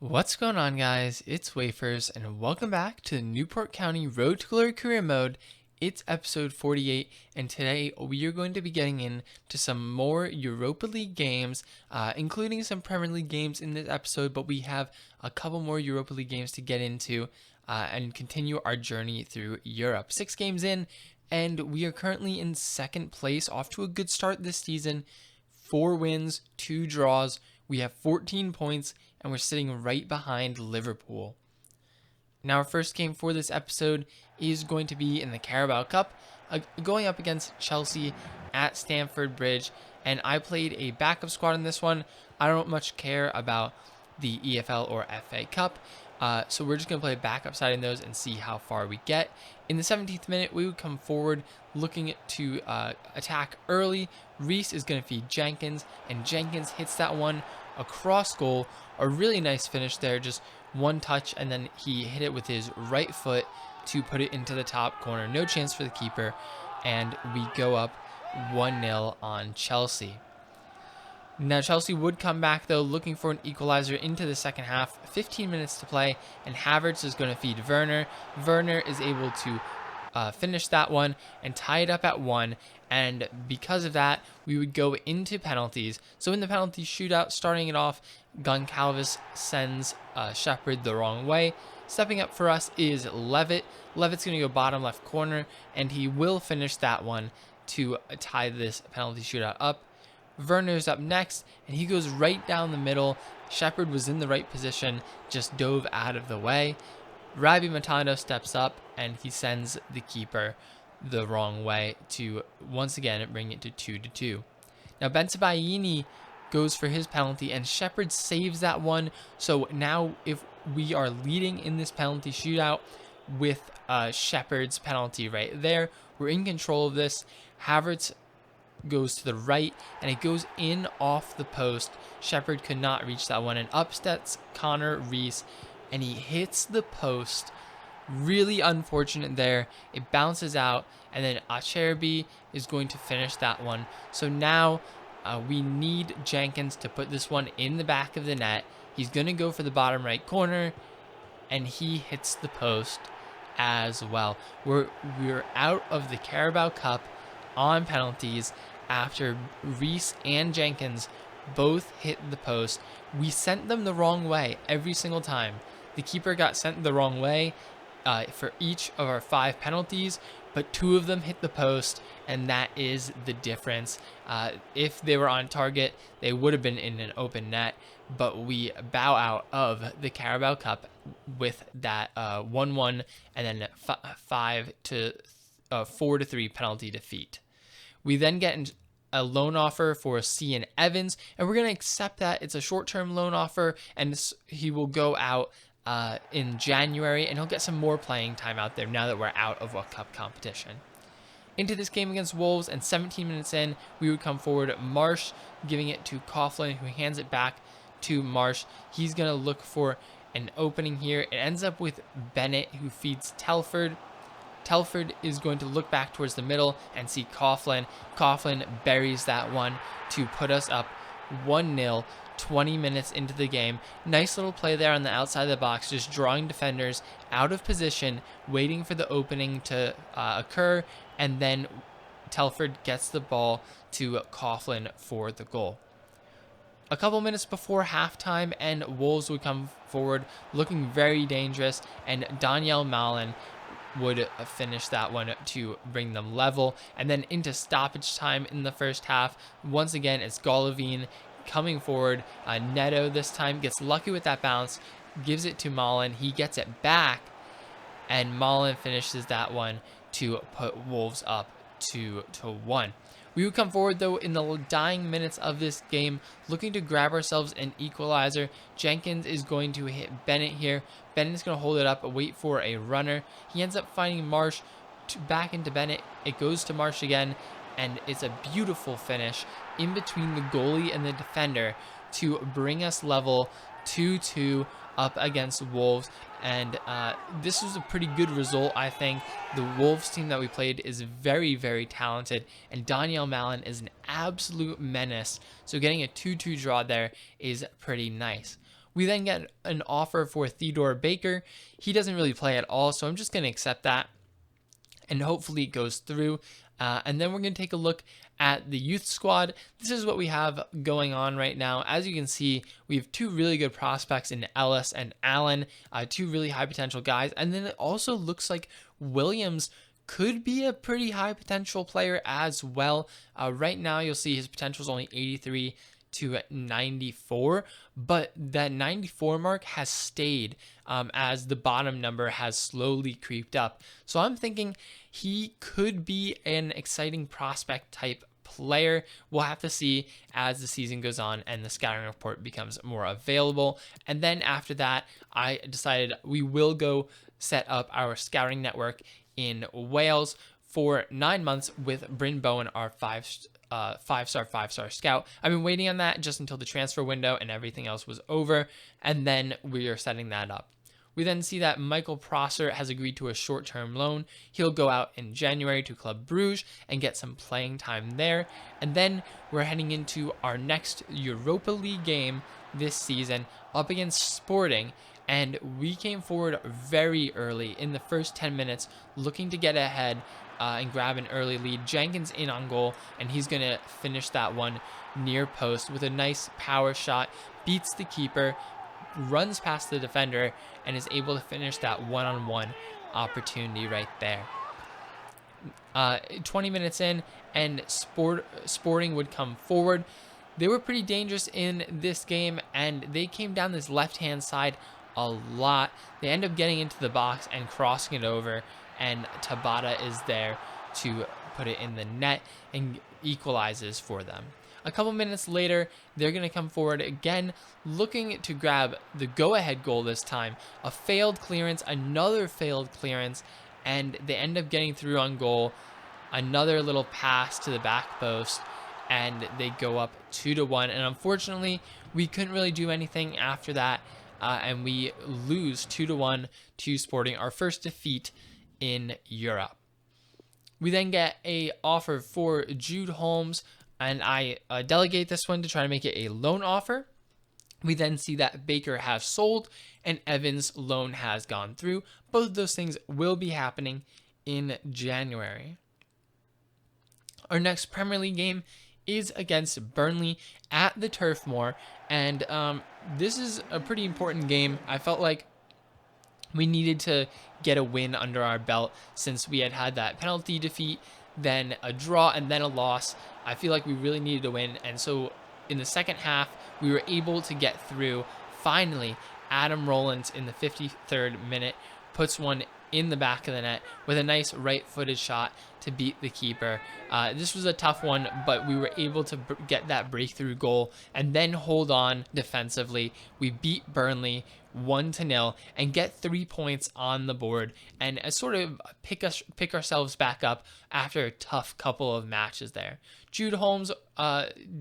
What's going on, guys? It's Wafers, and welcome back to the Newport County Road to Glory Career Mode. It's episode 48, and today we are going to be getting into some more Europa League games, including some Premier League games in this episode, but we have a couple more Europa League games to get into and continue our journey through Europe. 6 games in, and we are currently in second place, off to a good start this season. 4 wins, 2 draws. We have 14 points, and we're sitting right behind Liverpool. Now, our first game for this episode is going to be in the Carabao Cup, going up against Chelsea at Stamford Bridge, and I played a backup squad in this one. I don't much care about the EFL or FA Cup, so we're just going to play backup side in those and see how far we get. In the 17th minute, we would come forward looking to attack early. Reese is going to feed Jenkins, and Jenkins hits that one across goal. A really nice finish there, just one touch, and then he hit it with his right foot to put it into the top corner. No chance for the keeper, and we go up 1-0 on Chelsea. Now, Chelsea would come back, though, looking for an equalizer into the second half. 15 minutes to play, and Havertz is going to feed Werner. Werner is able to finish that one and tie it up at 1, and because of that, we would go into penalties. So in the penalty shootout, starting it off, Goncalves sends Shepherd the wrong way. Stepping up for us is Levitt. Levitt's going to go bottom left corner, and he will finish that one to tie this penalty shootout up. Werner's up next, and he goes right down the middle. Shepherd was in the right position, just dove out of the way. Rabi Matano steps up, and he sends the keeper the wrong way to once again bring it to 2-2. Now, Bensebaini goes for his penalty, and Shepherd saves that one. So now if we are leading in this penalty shootout with Shepherd's penalty right there, we're in control of this. Havertz goes to the right, and it goes in off the post. Shepherd could not reach that one, and up steps Connor Reese, and he hits the post. Really unfortunate there. It bounces out, and then Acherbi is going to finish that one. So now we need Jenkins to put this one in the back of the net. He's going to go for the bottom right corner, and he hits the post as well. We're out of the Carabao Cup on penalties after Reese and Jenkins both hit the post. We sent them the wrong way every single time. The keeper got sent the wrong way for each of our 5 penalties, but 2 of them hit the post, and that is the difference. If they were on target, they would have been in an open net, but we bow out of the Carabao Cup with that 1-1 and then 4-3 penalty defeat. We then get a loan offer for Cian Evans, and we're going to accept that. It's a short-term loan offer, and he will go out in January, and he'll get some more playing time out there now that we're out of a cup competition. Into this game against Wolves, and 17 minutes in, we would come forward. Marsh giving it to Coughlin, who hands it back to Marsh. He's going to look for an opening here. It ends up with Bennett, who feeds Telford. Telford is going to look back towards the middle and see Coughlin. Coughlin buries that one to put us up 1-0, 20 minutes into the game. Nice little play there on the outside of the box, just drawing defenders out of position, waiting for the opening to occur, and then Telford gets the ball to Coughlin for the goal. A couple minutes before halftime, and Wolves would come forward looking very dangerous, and Daniel Malen would finish that one to bring them level. And then into stoppage time in the first half, once again it's Golovin coming forward. Neto this time gets lucky with that bounce, gives it to Malen. He gets it back, and Malen finishes that one to put Wolves up 2-1. We would come forward, though, in the dying minutes of this game, looking to grab ourselves an equalizer. Jenkins is going to hit Bennett here. Bennett's going to hold it up, wait for a runner. He ends up finding Marsh back into Bennett. It goes to Marsh again, and it's a beautiful finish in between the goalie and the defender to bring us level 2-2 up against Wolves. And this was a pretty good result, I think. The Wolves team that we played is very, very talented, and Daniel Malen is an absolute menace. So getting a 2-2 draw there is pretty nice. We then get an offer for Theodore Baker. He doesn't really play at all, so I'm just going to accept that, and hopefully it goes through. And then we're going to take a look at the youth squad. This is what we have going on right now. As you can see, we have two really good prospects in Ellis and Allen, two really high potential guys. And then it also looks like Williams could be a pretty high potential player as well. Right now, you'll see his potential is only 83 to 94, but that 94 mark has stayed as the bottom number has slowly creeped up. So I'm thinking he could be an exciting prospect type player. We'll have to see as the season goes on and the scouting report becomes more available. And then after that, I decided we will go set up our scouting network in Wales for 9 months with Bryn Bowen, our five-star scout. I've been waiting on that just until the transfer window and everything else was over, and then we are setting that up. We then see that Michael Prosser has agreed to a short-term loan. He'll go out in January to Club Bruges and get some playing time there. And then we're heading into our next Europa League game this season up against Sporting. And we came forward very early in the first 10 minutes looking to get ahead and grab an early lead. Jenkins in on goal, and he's going to finish that one near post with a nice power shot, beats the keeper, runs past the defender, and is able to finish that one-on-one opportunity right there. 20 minutes in, and Sporting would come forward. They were pretty dangerous in this game, and they came down this left-hand side a lot. They end up getting into the box and crossing it over, and Tabata is there to put it in the net and equalizes for them. A couple minutes later, they're going to come forward again, looking to grab the go-ahead goal this time. A failed clearance, another failed clearance, and they end up getting through on goal. Another little pass to the back post, and they go up 2-1. And unfortunately, we couldn't really do anything after that, and we lose 2-1 to Sporting, our first defeat in Europe. We then get a offer for Jude Holmes, and I delegate this one to try to make it a loan offer. We then see that Baker has sold and Evans' loan has gone through. Both of those things will be happening in January. Our next Premier League game is against Burnley at the Turf Moor, and this is a pretty important game. I felt like we needed to get a win under our belt since we had that penalty defeat, then a draw, and then a loss. I feel like we really needed to win, and so in the second half, we were able to get through. Finally, Adam Rowlands in the 53rd minute puts one in the back of the net with a nice right-footed shot to beat the keeper. This was a tough one, but we were able to get that breakthrough goal and then hold on defensively. We beat Burnley 1-0 and get 3 points on the board and sort of pick ourselves back up after a tough couple of matches there. Jude Holmes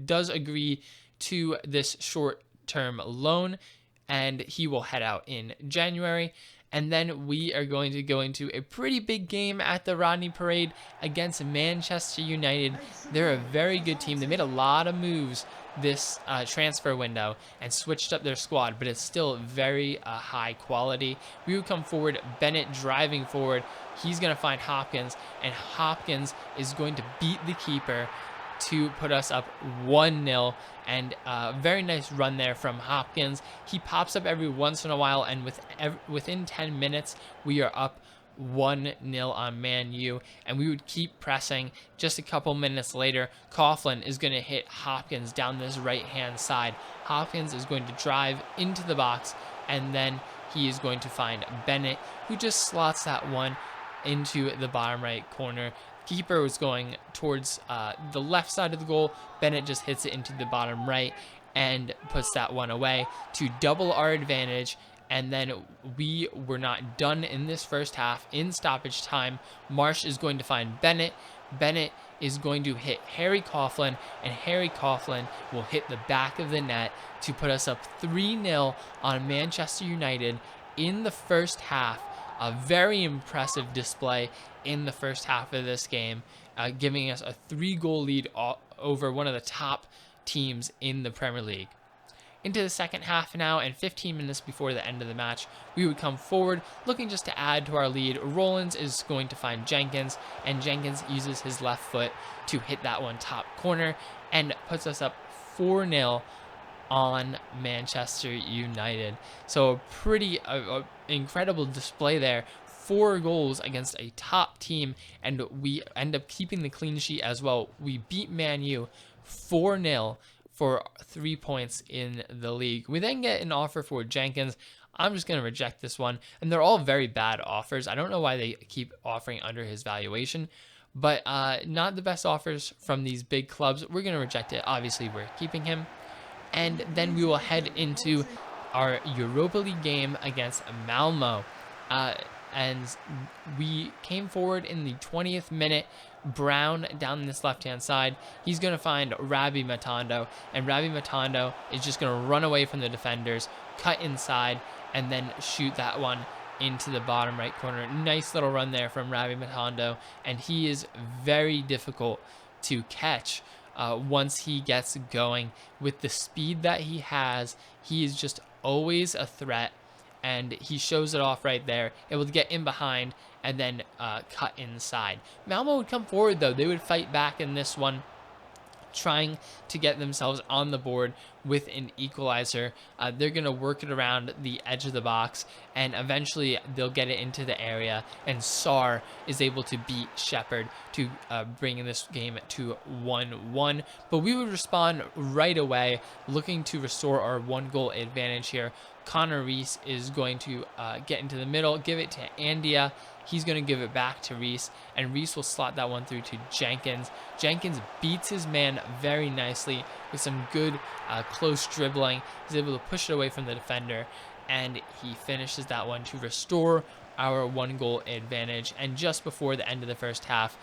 does agree to this short-term loan, and he will head out in January. And then we are going to go into a pretty big game at the Rodney Parade against Manchester United. They're a very good team. They made a lot of moves this transfer window and switched up their squad, but it's still very high quality. We would come forward, Bennett driving forward. He's going to find Hopkins, and Hopkins is going to beat the keeper to put us up 1-0, and a very nice run there from Hopkins. He pops up every once in a while, and within 10 minutes, we are up 1-0 on Man U, and we would keep pressing. Just a couple minutes later, Coughlin is going to hit Hopkins down this right-hand side. Hopkins is going to drive into the box, and then he is going to find Bennett, who just slots that one into the bottom right corner. Keeper was going towards the left side of the goal. Bennett just hits it into the bottom right and puts that one away to double our advantage. And then we were not done in this first half. In stoppage time, Marsh is going to find Bennett. Bennett is going to hit Harry Coughlin, and Harry Coughlin will hit the back of the net to put us up 3-0 on Manchester United in the first half. A very impressive display in the first half of this game, giving us a 3-goal lead over one of the top teams in the Premier League. Into the second half now, and 15 minutes before the end of the match, we would come forward looking just to add to our lead. Rollins is going to find Jenkins, and Jenkins uses his left foot to hit that one top corner and puts us up 4-0 on Manchester United. So a pretty incredible display there. 4 goals against a top team, and we end up keeping the clean sheet as well. We beat Man U 4-0 for 3 points in the league. We then get an offer for Jenkins. I'm just going to reject this one, and they're all very bad offers. I don't know why they keep offering under his valuation, but not the best offers from these big clubs. We're going to reject it. Obviously, we're keeping him. And then we will head into our Europa League game against Malmo. And we came forward in the 20th minute. Brown down this left-hand side. He's going to find Rabbi Matondo, and Rabbi Matondo is just going to run away from the defenders, cut inside, and then shoot that one into the bottom right corner. Nice little run there from Rabbi Matondo, and he is very difficult to catch once he gets going. With the speed that he has, he is just always a threat, and he shows it off right there, able to get in behind and then cut inside. Malmo would come forward, though. They would fight back in this one, trying to get themselves on the board with an equalizer. They're going to work it around the edge of the box, and eventually they'll get it into the area, and Sarr is able to beat Shepherd to bring this game to 1-1. But we would respond right away, looking to restore our 1-goal advantage here. Connor Reese is going to get into the middle, give it to Andia. He's going to give it back to Reese, and Reese will slot that one through to Jenkins. Jenkins beats his man very nicely with some good close dribbling. He's able to push it away from the defender, and he finishes that one to restore our 1-goal advantage. And just before the end of the first half,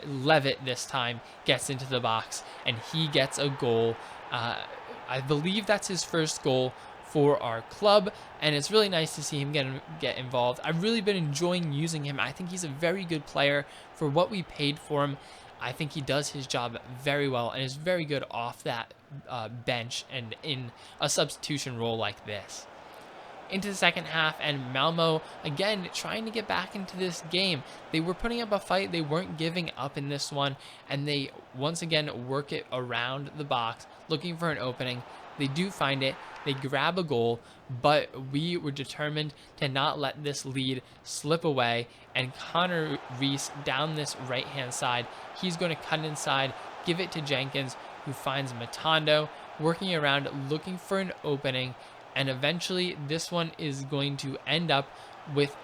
Levitt this time gets into the box, and he gets a goal. I believe that's his first goal for our club, and it's really nice to see him get involved. I've really been enjoying using him. I think he's a very good player for what we paid for him. I think he does his job very well and is very good off that bench and in a substitution role like this. Into the second half, and Malmo again trying to get back into this game. They were putting up a fight. They weren't giving up in this one, and they once again work it around the box looking for an opening. They do find it. They grab a goal, but we were determined to not let this lead slip away. And Connor Reese down this right-hand side, he's going to cut inside, give it to Jenkins, who finds Matondo, working around, looking for an opening. And eventually, this one is going to end up with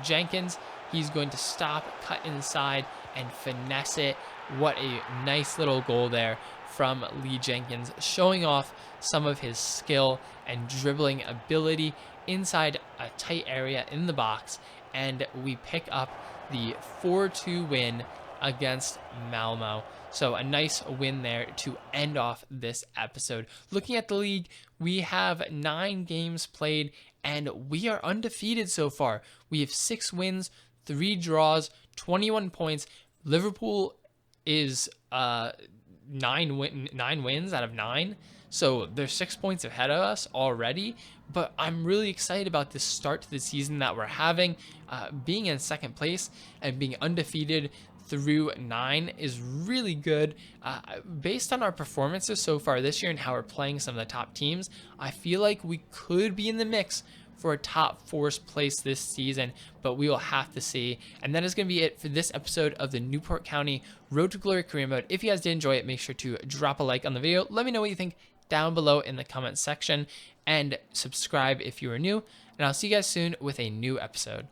Jenkins. He's going to stop, cut inside, and finesse it. What a nice little goal there from Lee Jenkins, showing off some of his skill and dribbling ability inside a tight area in the box. And we pick up the 4-2 win against Malmo. So a nice win there to end off this episode. Looking at the league, we have 9 games played, and we are undefeated so far. We have 6 wins, 3 draws, 21 points. Liverpool is 9 wins out of 9. So they're 6 points ahead of us already. But I'm really excited about this start to the season that we're having. Being in second place and being undefeated through 9 is really good. Based on our performances so far this year and how we're playing some of the top teams, I feel like we could be in the mix for a top 4 place this season, but we will have to see. And that is going to be it for this episode of the Newport County Road to Glory Career Mode. If you guys did enjoy it, make sure to drop a like on the video. Let me know what you think down below in the comment section, and subscribe if you are new. And I'll see you guys soon with a new episode.